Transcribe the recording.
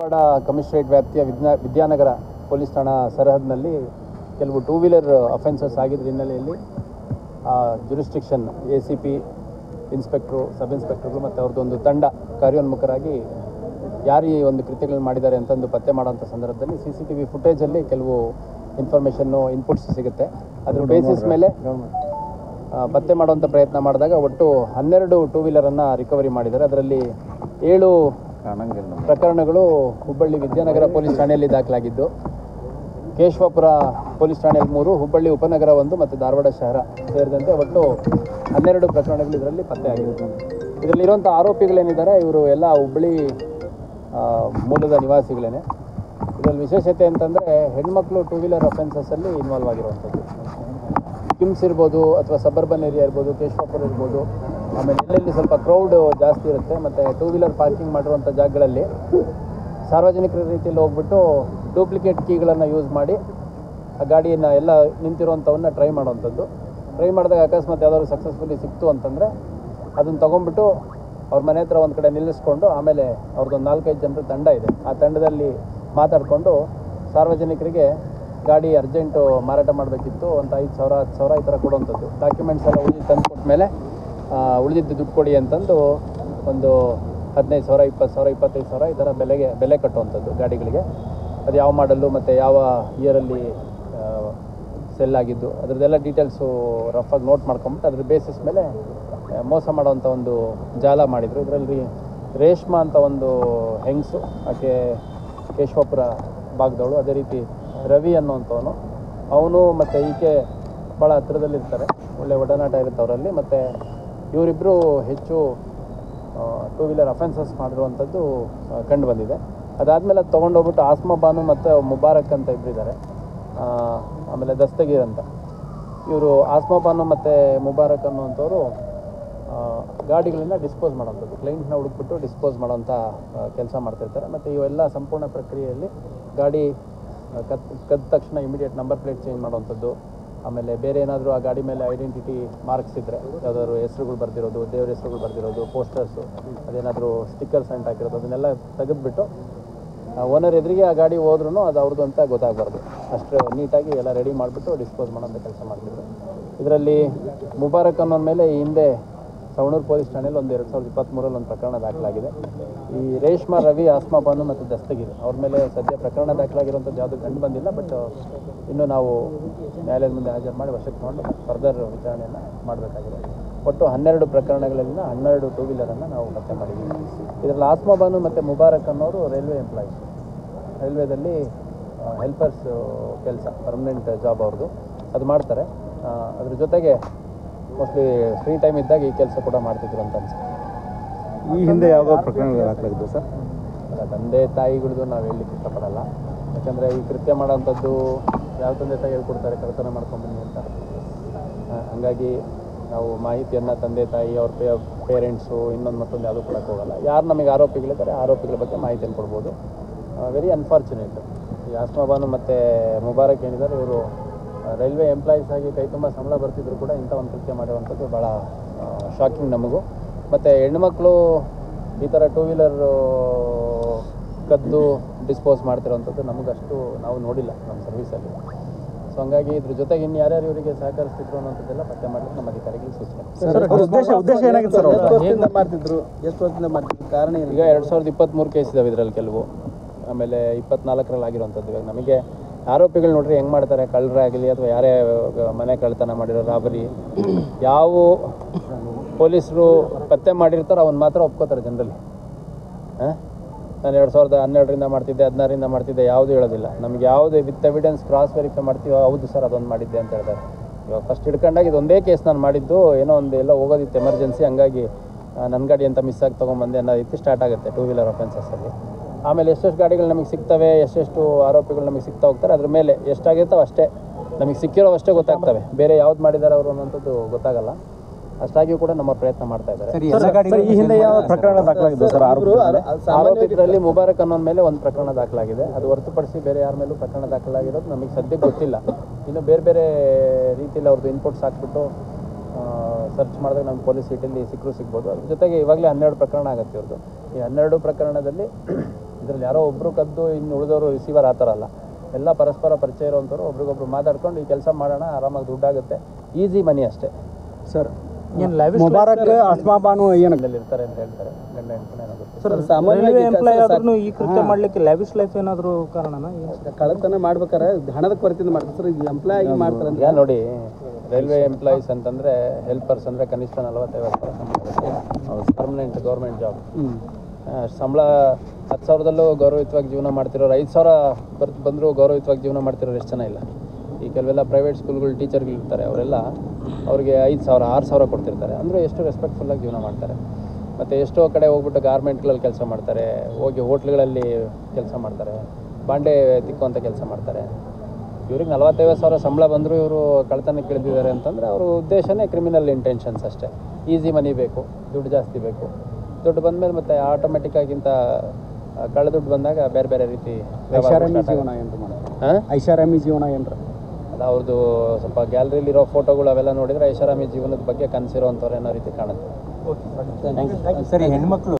Dharwad commissionerate ವ್ಯಾಪ್ತಿಯ Vidyanagar police ಠಾಣಾ ಸರಹದ್ನಲ್ಲಿ ಕೆಲವು ಟೂ ವೀಲರ್ ಅಫೆನ್ಸಸ್ ಆಗಿದ್ದ ಹಿನ್ನೆಲೆಯಲ್ಲಿ ಜುರಿಸ್ಟಿಕ್ಷನ್ ACP ಇನ್ಸ್ಪೆಕ್ಟ್ರು, ಸಬ್ ಇನ್ಸ್ಪೆಕ್ಟರ್ಗಳು ಮತ್ತು ಅವ್ರದ್ದೊಂದು ತಂಡ ಕಾರ್ಯೋನ್ಮುಖರಾಗಿ ಯಾರು ಈ ಒಂದು ಕೃತ್ಯಗಳನ್ನು ಮಾಡಿದ್ದಾರೆ ಅಂತಂದು ಪತ್ತೆ ಮಾಡೋಂಥ ಸಂದರ್ಭದಲ್ಲಿ CCTV ಫುಟೇಜಲ್ಲಿ ಕೆಲವು ಇನ್ಫಾರ್ಮೇಷನ್ನು ಇನ್ಪುಟ್ಸ್ ಸಿಗುತ್ತೆ. ಅದ್ರ ಬೇಸಿಸ್ ಮೇಲೆ ಪತ್ತೆ ಮಾಡುವಂಥ ಪ್ರಯತ್ನ ಮಾಡಿದಾಗ ಒಟ್ಟು 12 ಟೂ ವೀಲರನ್ನು ರಿಕವರಿ ಮಾಡಿದ್ದಾರೆ. ಅದರಲ್ಲಿ 7 ಪ್ರಕರಣಗಳು ಹುಬ್ಬಳ್ಳಿ ವಿದ್ಯಾನಗರ ಪೊಲೀಸ್ ಠಾಣೆಯಲ್ಲಿ ದಾಖಲಾಗಿದ್ದು, ಕೇಶವಾಪುರ ಪೊಲೀಸ್ ಠಾಣೆಯಲ್ಲಿ 3, ಹುಬ್ಬಳ್ಳಿ ಉಪನಗರ 1 ಮತ್ತು ಧಾರವಾಡ ಶಹರ ಸೇರಿದಂತೆ ಒಟ್ಟು 12 ಪ್ರಕರಣಗಳು ಇದರಲ್ಲಿ ಪತ್ತೆಯಾಗಿದೆ. ಇದರಲ್ಲಿರುವಂಥ ಆರೋಪಿಗಳೇನಿದ್ದಾರೆ ಇವರು ಎಲ್ಲ ಹುಬ್ಬಳ್ಳಿ ಮೂಲದ ನಿವಾಸಿಗಳೇ. ಇದರಲ್ಲಿ ವಿಶೇಷತೆ ಅಂತಂದರೆ ಹೆಣ್ಮಕ್ಳು ಟೂ ವೀಲರ್ ಅಫೆನ್ಸಸ್ಸಲ್ಲಿ ಇನ್ವಾಲ್ವ್ ಆಗಿರುವಂಥದ್ದು. ಕಿಮ್ಸ್ ಇರ್ಬೋದು ಅಥವಾ ಸಬರ್ಬನ್ ಏರಿಯಾ ಇರ್ಬೋದು, ಕೇಶವಾಪುರ ಇರ್ಬೋದು, ಆಮೇಲೆ ಎಲ್ಲೆಲ್ಲಿ ಸ್ವಲ್ಪ ಕ್ರೌಡ್ ಜಾಸ್ತಿ ಇರುತ್ತೆ ಮತ್ತು ಟೂ ವೀಲರ್ ಪಾರ್ಕಿಂಗ್ ಮಾಡಿರುವಂಥ ಜಾಗಗಳಲ್ಲಿ ಸಾರ್ವಜನಿಕರ ರೀತಿಯಲ್ಲಿ ಹೋಗ್ಬಿಟ್ಟು ಡೂಪ್ಲಿಕೇಟ್ ಕೀಗಳನ್ನು ಯೂಸ್ ಮಾಡಿ ಆ ಗಾಡಿಯನ್ನು ಎಲ್ಲ ನಿಂತಿರುವಂಥವನ್ನ ಟ್ರೈ ಮಾಡೋವಂಥದ್ದು. ಟ್ರೈ ಮಾಡಿದಾಗ ಅಕಸ್ಮಾತ್ ಯಾವ್ದಾದ್ರು ಸಕ್ಸಸ್ಫುಲಿ ಸಿಕ್ತು ಅಂತಂದರೆ ಅದನ್ನು ತೊಗೊಂಡ್ಬಿಟ್ಟು ಅವ್ರ ಮನೆ ಹತ್ರ ಒಂದು ಕಡೆ ನಿಲ್ಲಿಸ್ಕೊಂಡು ಆಮೇಲೆ ಅವ್ರದ್ದೊಂದು 4-5 ಜನರ ತಂಡ ಇದೆ. ಆ ತಂಡದಲ್ಲಿ ಮಾತಾಡಿಕೊಂಡು ಸಾರ್ವಜನಿಕರಿಗೆ ಗಾಡಿ ಅರ್ಜೆಂಟು ಮಾರಾಟ ಮಾಡಬೇಕಿತ್ತು ಅಂತ 5,000 10,000 ಈ ಥರ ಕೊಡುವಂಥದ್ದು. ಡಾಕ್ಯುಮೆಂಟ್ಸ್ ಎಲ್ಲ ಉಳಿದು ತಂದು ಕೊಟ್ಟ ಮೇಲೆ ಉಳಿದಿದ್ದು ದುಡ್ಡು ಕೊಡಿ ಅಂತಂದು ಒಂದು 15,000 20,000 25,000 ಈ ಥರ ಬೆಲೆ ಕಟ್ಟುವಂಥದ್ದು ಗಾಡಿಗಳಿಗೆ. ಅದು ಯಾವ ಮಾಡಲ್ಲು ಮತ್ತು ಯಾವ ಇಯರಲ್ಲಿ ಸೆಲ್ ಆಗಿದ್ದು ಅದರದ್ದೆಲ್ಲ ಡೀಟೇಲ್ಸು ರಫಾಗಿ ನೋಟ್ ಮಾಡ್ಕೊಂಬಿಟ್ಟು ಅದ್ರ ಬೇಸಿಸ್ ಮೇಲೆ ಮೋಸ ಮಾಡೋವಂಥ ಒಂದು ಜಾಲ ಮಾಡಿದರು. ಇದರಲ್ಲಿ ರೇಷ್ಮಾ ಅಂತ ಒಂದು ಹೆಂಗಸು, ಆಕೆ ಕೇಶವಾಪುರ ಭಾಗದವಳು, ಅದೇ ರೀತಿ ರವಿ ಅನ್ನೋವಂಥವನು, ಅವನು ಮತ್ತು ಈಕೆ ಭಾಳ ಹತ್ತಿರದಲ್ಲಿರ್ತಾರೆ, ಒಳ್ಳೆ ಒಡನಾಟ ಇರುತ್ತೆ ಅವರಲ್ಲಿ. ಮತ್ತು ಇವರಿಬ್ಬರು ಹೆಚ್ಚು ಟೂ ವೀಲರ್ ಅಫೆನ್ಸಸ್ ಮಾಡಿರುವಂಥದ್ದು ಕಂಡು ಬಂದಿದೆ. ಅದಾದಮೇಲೆ ಅದು ತೊಗೊಂಡೋಗ್ಬಿಟ್ಟು ಆಸ್ಮಾ ಬಾನು ಮತ್ತು ಮುಬಾರಕ್ ಅಂತ ಇಬ್ಬರಿದ್ದಾರೆ, ಆಮೇಲೆ ದಸ್ತಗೀರ್ ಅಂತ. ಇವರು ಆಸ್ಮಾ ಬಾನು ಮತ್ತು ಮುಬಾರಕ್ ಅನ್ನುವಂಥವ್ರು ಗಾಡಿಗಳನ್ನ ಡಿಸ್ಪೋಸ್ ಮಾಡೋವಂಥದ್ದು, ಕ್ಲೈಂಟ್ನ ಹುಡುಕ್ಬಿಟ್ಟು ಡಿಸ್ಪೋಸ್ ಮಾಡೋವಂಥ ಕೆಲಸ ಮಾಡ್ತಿರ್ತಾರೆ. ಮತ್ತು ಇವೆಲ್ಲ ಸಂಪೂರ್ಣ ಪ್ರಕ್ರಿಯೆಯಲ್ಲಿ ಗಾಡಿ ಕದ್ದ ತಕ್ಷಣ ಇಮಿಡಿಯೇಟ್ ನಂಬರ್ ಪ್ಲೇಟ್ ಚೇಂಜ್ ಮಾಡೋವಂಥದ್ದು, ಆಮೇಲೆ ಬೇರೆ ಏನಾದರೂ ಆ ಗಾಡಿ ಮೇಲೆ ಐಡೆಂಟಿಟಿ ಮಾರ್ಕ್ಸ್ ಇದ್ದರೆ ಯಾವುದಾದ್ರು ಹೆಸರುಗಳು ಬರೆದಿರೋದು, ದೇವ್ರ ಹೆಸರುಗಳು ಬರೆದಿರೋದು, ಪೋಸ್ಟರ್ಸು, ಅದೇನಾದರೂ ಸ್ಟಿಕ್ಕರ್ಸ್ ಅಂಟ್ ಹಾಕಿರೋದು ಅದನ್ನೆಲ್ಲ ತೆಗೆದುಬಿಟ್ಟು ಓನರ್ ಎದುರಿಗೆ ಆ ಗಾಡಿ ಹೋದ್ರೂ ಅದು ಅವ್ರದ್ದು ಅಂತ ಗೊತ್ತಾಗಬಾರ್ದು, ಅಷ್ಟು ನೀಟಾಗಿ ಎಲ್ಲ ರೆಡಿ ಮಾಡಿಬಿಟ್ಟು ಡಿಸ್ಪೋಸ್ ಮಾಡೋಂಥ ಕೆಲಸ ಮಾಡ್ತಿದ್ರು. ಇದರಲ್ಲಿ ಮುಬಾರಕ್ ಅನ್ನೋನ ಮೇಲೆ ಈ ಹಿಂದೆ ಸವಣೂರು ಪೊಲೀಸ್ ಠಾಣೆಯಲ್ಲಿ ಒಂದು 2023ರಲ್ಲಿ ಒಂದು ಪ್ರಕರಣ ದಾಖಲಾಗಿದೆ. ಈ ರೇಷ್ಮಾ, ರವಿ, ಆಸ್ಮಾ ಬಾನು ಮತ್ತು ದಸ್ತಗೀರ್ ಅವ್ರ ಮೇಲೆ ಸದ್ಯ ಪ್ರಕರಣ ದಾಖಲಾಗಿರುವಂಥದ್ದು ಯಾವುದು ಕಂಡು ಬಂದಿಲ್ಲ. ಬಟ್ ಇನ್ನೂ ನಾವು ನ್ಯಾಯಾಲಯದ ಮುಂದೆ ಹಾಜರು ಮಾಡಿ ವಶಕ್ಕೆ ತಗೊಂಡು ಫರ್ದರ್ ವಿಚಾರಣೆಯನ್ನು ಮಾಡಬೇಕಾಗಿದೆ. ಒಟ್ಟು 12 ಪ್ರಕರಣಗಳಲ್ಲಿನ 12 ಟೂ ವೀಲರನ್ನು ನಾವು ಪತ್ತೆ ಮಾಡಿದ್ದೀವಿ. ಇದರಲ್ಲಿ ಆಸ್ಮಾ ಬಾನು ಮತ್ತು ಮುಬಾರಕ್ ಅನ್ನೋರು ರೈಲ್ವೆ ಎಂಪ್ಲಾಯೀಸ್, ರೈಲ್ವೇದಲ್ಲಿ ಹೆಲ್ಪರ್ಸ್ ಕೆಲಸ, ಪರ್ಮನೆಂಟ್ ಜಾಬ್ ಅವ್ರದ್ದು, ಅದು ಮಾಡ್ತಾರೆ. ಅದ್ರ ಜೊತೆಗೆ ಮೋಸ್ಟ್ಲಿ ಫ್ರೀ ಟೈಮ್ ಇದ್ದಾಗ ಈ ಕೆಲಸ ಕೂಡ ಮಾಡ್ತಿದ್ರು ಅಂತ ಅನ್ಸುತ್ತೆ. ಈ ಹಿಂದೆ ಯಾವ ಪ್ರಕರಣಗಳು ದಾಖಲಾಗಿದ್ದು ಸರ್? ತಂದೆ ತಾಯಿಗಳದ್ದು ನಾವು ಹೇಳಲಿಕ್ಕೆ ಇಷ್ಟಪಡಲ್ಲ, ಯಾಕಂದರೆ ಈ ಕೃತ್ಯ ಮಾಡೋಂಥದ್ದು ಯಾವ ತಂದೆ ತಾಯಿ ಹೇಳ್ಕೊಡ್ತಾರೆ ಕಳ್ತನ ಮಾಡ್ಕೊಂಬನ್ನಿ ಅಂತ. ಹಾಗಾಗಿ ನಾವು ಮಾಹಿತಿಯನ್ನು ತಂದೆ ತಾಯಿ, ಅವ್ರ ಪೇರೆಂಟ್ಸು, ಇನ್ನೊಂದು ಮತ್ತೊಂದು ಯಾವುದೂ ಕೊಡೋಕ್ಕೆ ಹೋಗಲ್ಲ. ಯಾರು ನಮಗೆ ಆರೋಪಿಗಳಿದ್ದಾರೆ ಆರೋಪಿಗಳ ಬಗ್ಗೆ ಮಾಹಿತಿಯನ್ನು ಕೊಡ್ಬೋದು. Very unfortunate. ಈ ಆಸ್ಮಾ ಬಾನು ಮತ್ತು ಮುಬಾರಕ್ ಏನಿದ್ದಾರೆ ಇವರು ರೈಲ್ವೆ ಎಂಪ್ಲಾಯೀಸ್ ಆಗಿ ಕೈ ತುಂಬ ಸಂಬಳ ಬರ್ತಿದ್ರು ಕೂಡ ಇಂಥ ಒಂದು ಕೃತ್ಯ ಮಾಡುವಂಥದ್ದು ಭಾಳ ಶಾಕಿಂಗ್ ನಮಗೂ. ಮತ್ತು ಹೆಣ್ಮಕ್ಳು ಈ ಥರ ಟೂ ವೀಲರ್ ಕದ್ದು ಡಿಸ್ಪೋಸ್ ಮಾಡ್ತಿರೋವಂಥದ್ದು ನಮಗಷ್ಟು ನಾವು ನೋಡಿಲ್ಲ ನಮ್ಮ ಸರ್ವೀಸಲ್ಲಿ. ಸೊ ಹಂಗಾಗಿ ಇದ್ರ ಜೊತೆಗೆ ಇನ್ನು ಯಾರ್ಯಾರು ಇವರಿಗೆ ಸಹಕರಿಸ್ತಿದ್ರು ಅನ್ನೋಂಥದ್ದೆಲ್ಲ ಪತ್ತೆ ಮಾಡಲಿಕ್ಕೆ ನಮ್ಮ ಅಧಿಕಾರಿಗಳಿಗೆ ಸೂಚನೆ. ಮಾಡ್ತಿದ್ರು, ಎಷ್ಟು ವರ್ಷದಿಂದ ಮಾಡ್ತಿದ್ರು, ಕಾರಣ ಈಗ 2023 ಕೇಸ್ ಇದಾವೆ ಇದರಲ್ಲಿ ಕೆಲವು, ಆಮೇಲೆ 24ರಲ್ಲಿ ಆಗಿರುವಂಥದ್ದು. ಇವಾಗ ನಮಗೆ ಆರೋಪಿಗಳು ನೋಡ್ರಿ ಹೆಂಗೆ ಮಾಡ್ತಾರೆ, ಕಳ್ಳರಾಗಲಿ ಅಥವಾ ಯಾರೇ ಮನೆ ಕಳ್ಳತನ ಮಾಡಿರೋ ರಾಬರಿ, ಯಾವ ಪೊಲೀಸರು ಪತ್ತೆ ಮಾಡಿರ್ತಾರೋ ಅವನ್ನ ಮಾತ್ರ ಒಪ್ಕೋತಾರೆ ಜನರಲ್ಲಿ. ನಾನು 2012ರಿಂದ ಮಾಡ್ತಿದ್ದೆ, 2016ರಿಂದ ಮಾಡ್ತಿದ್ದೆ, ಯಾವುದು ಹೇಳೋದಿಲ್ಲ. ನಮ್ಗೆ ಯಾವುದು ವಿತ್ ಎವಿಡೆನ್ಸ್ ಕ್ರಾಸ್ ವೆರಿಫೈ ಮಾಡ್ತೀವೋ ಹೌದು ಸರ್ ಅದೊಂದು ಮಾಡಿದ್ದೆ ಅಂತ ಹೇಳ್ತಾರೆ. ಇವಾಗ ಫಸ್ಟ್ ಹಿಡ್ಕೊಂಡಾಗ ಇದೊಂದೇ ಕೇಸ್ ನಾನು ಮಾಡಿದ್ದು, ಏನೋ ಒಂದು ಎಲ್ಲ ಹೋಗೋದಿತ್ತು ಎಮರ್ಜೆನ್ಸಿ, ಹಂಗಾಗಿ ನನ್ನ ಗಾಡಿ ಅಂತ ಮಿಸ್ ಆಗಿ ತೊಗೊಂಬಂದೆ ಅನ್ನೋ ರೀತಿ ಸ್ಟಾರ್ಟ್ ಆಗುತ್ತೆ ಟೂ ವೀಲರ್ ಅಫೆನ್ಸಸ್ಸಲ್ಲಿ. ಆಮೇಲೆ ಎಷ್ಟೆಷ್ಟು ಗಾಡಿಗಳು ನಮಗೆ ಸಿಗ್ತವೆ, ಎಷ್ಟೆಷ್ಟು ಆರೋಪಿಗಳು ನಮಗೆ ಸಿಗ್ತಾ ಹೋಗ್ತಾರೆ, ಅದ್ರ ಮೇಲೆ ಎಷ್ಟಾಗಿರ್ತಾವೆ ಅಷ್ಟೇ ನಮಗೆ ಸಿಕ್ಕಿರೋ ಅಷ್ಟೇ ಗೊತ್ತಾಗ್ತವೆ. ಬೇರೆ ಯಾವ್ದು ಮಾಡಿದ್ದಾರೆ ಅವರು ಅನ್ನೋಂಥದ್ದು ಗೊತ್ತಾಗಲ್ಲ. ಅಷ್ಟಾಗಿಯೂ ಕೂಡ ನಮ್ಮ ಪ್ರಯತ್ನ ಮಾಡ್ತಾ ಇದ್ದಾರೆ. ಈ ಹಿಂದೆ ಯಾವ ಪ್ರಕರಣ ದಾಖಲಾಗಿದ್ದು ಸರ್? ಆರೋಪಿತರಲ್ಲಿ ಮುಬಾರಕ್ ಅನ್ನೋನ ಮೇಲೆ ಒಂದು ಪ್ರಕರಣ ದಾಖಲಾಗಿದೆ. ಅದು ಹೊರತುಪಡಿಸಿ ಬೇರೆ ಯಾರ ಮೇಲೂ ಪ್ರಕರಣ ದಾಖಲಾಗಿರೋದು ನಮಗೆ ಸದ್ಯಕ್ಕೆ ಗೊತ್ತಿಲ್ಲ. ಇನ್ನು ಬೇರೆ ಬೇರೆ ರೀತಿಯಲ್ಲಿ ಅವ್ರದ್ದು ಇನ್ಪುಟ್ಸ್ ಹಾಕ್ಬಿಟ್ಟು ಸರ್ಚ್ ಮಾಡಿದಾಗ ನಮ್ಮ ಪೊಲೀಸ್ ಸೀಟಲ್ಲಿ ಸಿಕ್ಕರೂ ಸಿಗ್ಬೋದು. ಅದ್ರ ಜೊತೆಗೆ ಇವಾಗಲೇ 12 ಪ್ರಕರಣ ಆಗುತ್ತೆ ಇವ್ರದ್ದು. ಈ 12 ಪ್ರಕರಣದಲ್ಲಿ ಇದರಲ್ಲಿ ಯಾರೋ ಒಬ್ಬರು ಕದ್ದು ಇನ್ನು ಉಳಿದವರು ರಿಸೀವರ್ ಆ ಥರ ಅಲ್ಲ, ಎಲ್ಲ ಪರಸ್ಪರ ಪರಿಚಯ ಇರುವಂಥವ್ರು ಒಬ್ರಿಗೊಬ್ರು ಮಾತಾಡ್ಕೊಂಡು ಈ ಕೆಲಸ ಮಾಡೋಣ, ಆರಾಮಾಗಿ ದುಡ್ಡಾಗುತ್ತೆ, ಈಸಿ ಮನಿ ಅಷ್ಟೇ ಸರ್. ಮುಬಾರಕ್ ಅಸ್ಮಾ ಬಾನು ಏನು ಇರ್ತಾರೆ ಅಂತ ಹೇಳ್ತಾರೆ, ಗಂಡ ಹೆಂಡತಿ ಏನಾಗುತ್ತೆ ಸರ್. ಸಾಮಾನ್ಯ ಎಂಪ್ಲಾಯ್ ಆದ್ರೂ ಈ ಕೃತ್ಯ ಮಾಡ್ಲಿಕ್ಕೆ ಲ್ಯಾವಿಶ್ ಲೈಫ್ ಏನಾದರೂ ಕಾರಣನಾ? ಕಳ್ಳತನ ಮಾಡ್ಬೇಕಾರೆ ಹಣದ ಕೊರತೆಯಿಂದ ಮಾಡ್ತಾರೆ ಸರ್. ಈಗ ಎಂಪ್ಲಾಯ್ ಆಗಿ ಮಾಡ್ತಾರೆ ಅಂತ ಈಗ ನೋಡಿ, ರೈಲ್ವೆ ಎಂಪ್ಲಾಯೀಸ್ ಅಂತಂದರೆ ಹೆಲ್ಪರ್ಸ್ ಅಂದರೆ ಕನಿಷ್ಠ 45,000 ಸಂಬಳ, ಪರ್ಮನೆಂಟ್ ಗೌರ್ಮೆಂಟ್ ಜಾಬ್. ಸಂಬಳ 10,000ದಲ್ಲೂ ಗೌರವಯುತವಾಗಿ ಜೀವನ ಮಾಡ್ತಿರೋರು, 5,000 ಬಂದರೂ ಗೌರವಯುತವಾಗಿ ಜೀವನ ಮಾಡ್ತಿರೋರು ಎಷ್ಟು ಜನ ಇಲ್ಲ. ಈ ಕೆಲವೆಲ್ಲ ಪ್ರೈವೇಟ್ ಸ್ಕೂಲ್ಗಳು ಟೀಚರ್ಗಳು ಇರ್ತಾರೆ, ಅವರೆಲ್ಲ ಅವ್ರಿಗೆ 5,000 6,000 ಕೊಡ್ತಿರ್ತಾರೆ, ಅಂದರೆ ಎಷ್ಟು ರೆಸ್ಪೆಕ್ಟ್ಫುಲ್ಲಾಗಿ ಜೀವನ ಮಾಡ್ತಾರೆ. ಮತ್ತು ಎಷ್ಟೋ ಕಡೆ ಹೋಗ್ಬಿಟ್ಟು ಗಾರ್ಮೆಂಟ್ಗಳಲ್ಲಿ ಕೆಲಸ ಮಾಡ್ತಾರೆ, ಹೋಗಿ ಹೋಟ್ಲ್ಗಳಲ್ಲಿ ಕೆಲಸ ಮಾಡ್ತಾರೆ, ಬಾಂಡೆ ತಿಕ್ಕುವಂಥ ಕೆಲಸ ಮಾಡ್ತಾರೆ. ಇವ್ರಿಗೆ 45,000 ಸಂಬಳ ಬಂದರೂ ಇವರು ಕಳ್ತನಕ್ಕೆ ಇಳಿದಿದ್ದಾರೆ ಅಂತಂದರೆ ಅವ್ರ ಉದ್ದೇಶನೇ ಕ್ರಿಮಿನಲ್ ಇಂಟೆನ್ಷನ್ಸ್ ಅಷ್ಟೇ. ಈಸಿ ಮನಿ ಬೇಕು, ದುಡ್ಡು ಜಾಸ್ತಿ ಬೇಕು, ದುಡ್ಡು ಬಂದಮೇಲೆ ಮತ್ತೆ ಆಟೋಮೆಟಿಕ್ಕಾಗಿಂತ ಕಳ್ಳ ದುಡ್ಡು ಬಂದಾಗ ಬೇರೆ ಬೇರೆ ರೀತಿ ಜೀವನ ಏನು ಮಾಡ್ತಾರೆ, ಐಷಾರಾಮಿ ಜೀವನ ಏನ್ರ ಅಲ್ಲ. ಅವ್ರದ್ದು ಸ್ವಲ್ಪ ಗ್ಯಾಲರಿಲಿರೋ ಫೋಟೋಗಳು ಅವೆಲ್ಲ ನೋಡಿದರೆ ಐಷಾರಾಮಿ ಜೀವನದ ಬಗ್ಗೆ ಕನಸಿರೋ ಅಂಥವ್ರು ಏನೋ ರೀತಿ ಕಾಣುತ್ತೆ. ಸರಿ, ಹೆಣ್ಮಕ್ಳು